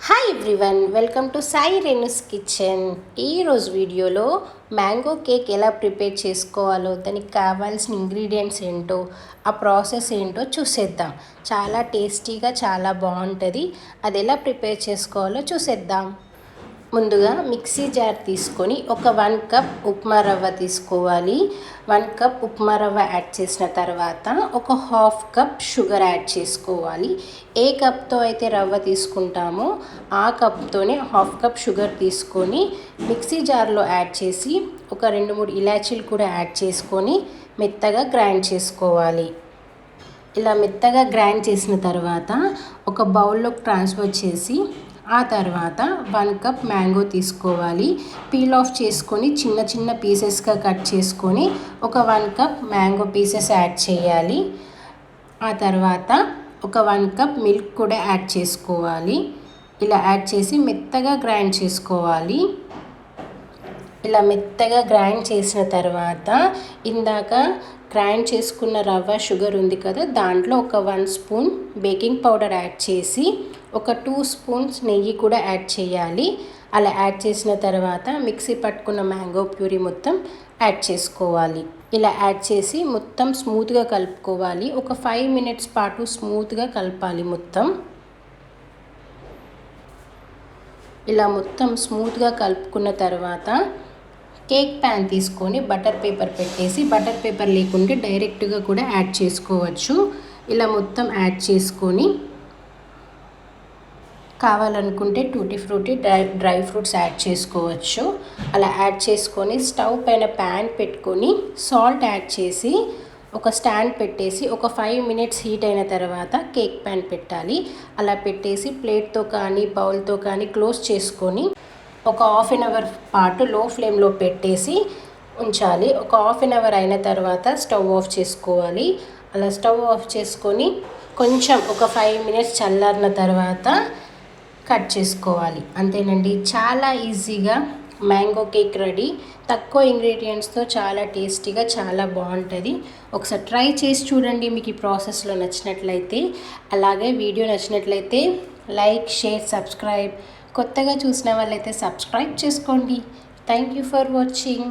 Hi everyone, welcome to Sai Renu's kitchen. ఈరోజు వీడియోలో mango cake ఎలా ప్రిపేర్ చేసుకోవాలో, దానికి కావాల్సిన ఇంగ్రీడియంట్స్ ఏంటో, ఆ ప్రాసెస్ ఏంటో చూసేద్దాం. చాలా టేస్టీగా చాలా బాగుంటుంది. అది ఎలా ప్రిపేర్ చేసుకోవాలో చూసేద్దాం. ముందుగా మిక్సీ జార్ తీసుకొని ఒక 1 కప్ ఉప్మా రవ్వ తీసుకోవాలి. 1 కప్ ఉప్మా రవ్వ యాడ్ చేసిన తర్వాత ఒక 1/2 కప్ షుగర్ యాడ్ చేసుకోవాలి. ఏ కప్తో అయితే రవ్వ తీసుకుంటామో ఆ కప్తోనే 1/2 కప్ షుగర్ తీసుకొని మిక్సీ జార్లో యాడ్ చేసి ఒక 2-3 ఇలాచీలు కూడా యాడ్ చేసుకొని మెత్తగా గ్రైండ్ చేసుకోవాలి. ఇలా మెత్తగా గ్రైండ్ చేసిన తర్వాత ఒక బౌల్లోకి ట్రాన్స్ఫర్ చేసి ఆ తర్వాత 1 కప్ మ్యాంగో తీసుకోవాలి. పీల్ ఆఫ్ చేసుకొని చిన్న చిన్న పీసెస్గా కట్ చేసుకొని ఒక 1 కప్ మ్యాంగో పీసెస్ యాడ్ చేయాలి. ఆ తర్వాత ఒక 1 కప్ మిల్క్ కూడా యాడ్ చేసుకోవాలి. ఇలా యాడ్ చేసి మెత్తగా గ్రైండ్ చేసుకోవాలి. ఇలా మెత్తగా గ్రైండ్ చేసిన తర్వాత ఇందాక గ్రైండ్ చేసుకున్న రవ్వ షుగర్ ఉంది కదా, దాంట్లో ఒక 1 స్పూన్ బేకింగ్ పౌడర్ యాడ్ చేసి ఒక 2 స్పూన్స్ నెయ్యి కూడా యాడ్ చేయాలి. అలా యాడ్ చేసిన తర్వాత మిక్సీ పట్టుకున్న మ్యాంగో ప్యూరీ మొత్తం యాడ్ చేసుకోవాలి. ఇలా యాడ్ చేసి మొత్తం స్మూత్గా కలుపుకోవాలి. ఒక 5 మినిట్స్ పాటు స్మూత్గా కలపాలి మొత్తం. ఇలా మొత్తం స్మూత్గా కలుపుకున్న తర్వాత కేక్ ప్యాన్ తీసుకొని బటర్ పేపర్ పెట్టేసి, బటర్ పేపర్ లేకుంటే డైరెక్ట్గా కూడా యాడ్ చేసుకోవచ్చు. ఇలా మొత్తం యాడ్ చేసుకొని కావాలనుకుంటే tutti frutti dry fruits add చేసుకోవచ్చు. అలా యాడ్ చేసుకొని స్టవ్ పైన ప్యాన్ పెట్టుకొని సాల్ట్ యాడ్ చేసి ఒక స్టాండ్ పెట్టేసి ఒక 5 మినిట్స్ హీట్ అయిన తర్వాత కేక్ ప్యాన్ పెట్టాలి. అలా పెట్టేసి ప్లేట్తో కానీ బౌల్తో కానీ క్లోజ్ చేసుకొని ఒక 1/2 అవర్ పాటు లో ఫ్లేమ్లో పెట్టేసి ఉంచాలి. ఒక 1/2 అవర్ అయిన తర్వాత స్టవ్ ఆఫ్ చేసుకోవాలి. అలా స్టవ్ ఆఫ్ చేసుకొని కొంచెం ఒక 5 మినిట్స్ చల్లారిన తర్వాత కట్ చేసుకోవాలి. అంతేనండి, చాలా ఈజీగా మ్యాంగో కేక్ రెడీ. తక్కువ ఇంగ్రీడియంట్స్తో చాలా టేస్టీగా చాలా బాగుంటుంది. ఒకసారి ట్రై చేసి చూడండి. మీకు ఈ ప్రాసెస్లో నచ్చినట్లయితే, అలాగే వీడియో నచ్చినట్లయితే లైక్, షేర్, సబ్స్క్రైబ్. కొత్తగా చూసిన వాళ్ళైతే సబ్స్క్రైబ్ చేసుకోండి. Thank you for watching.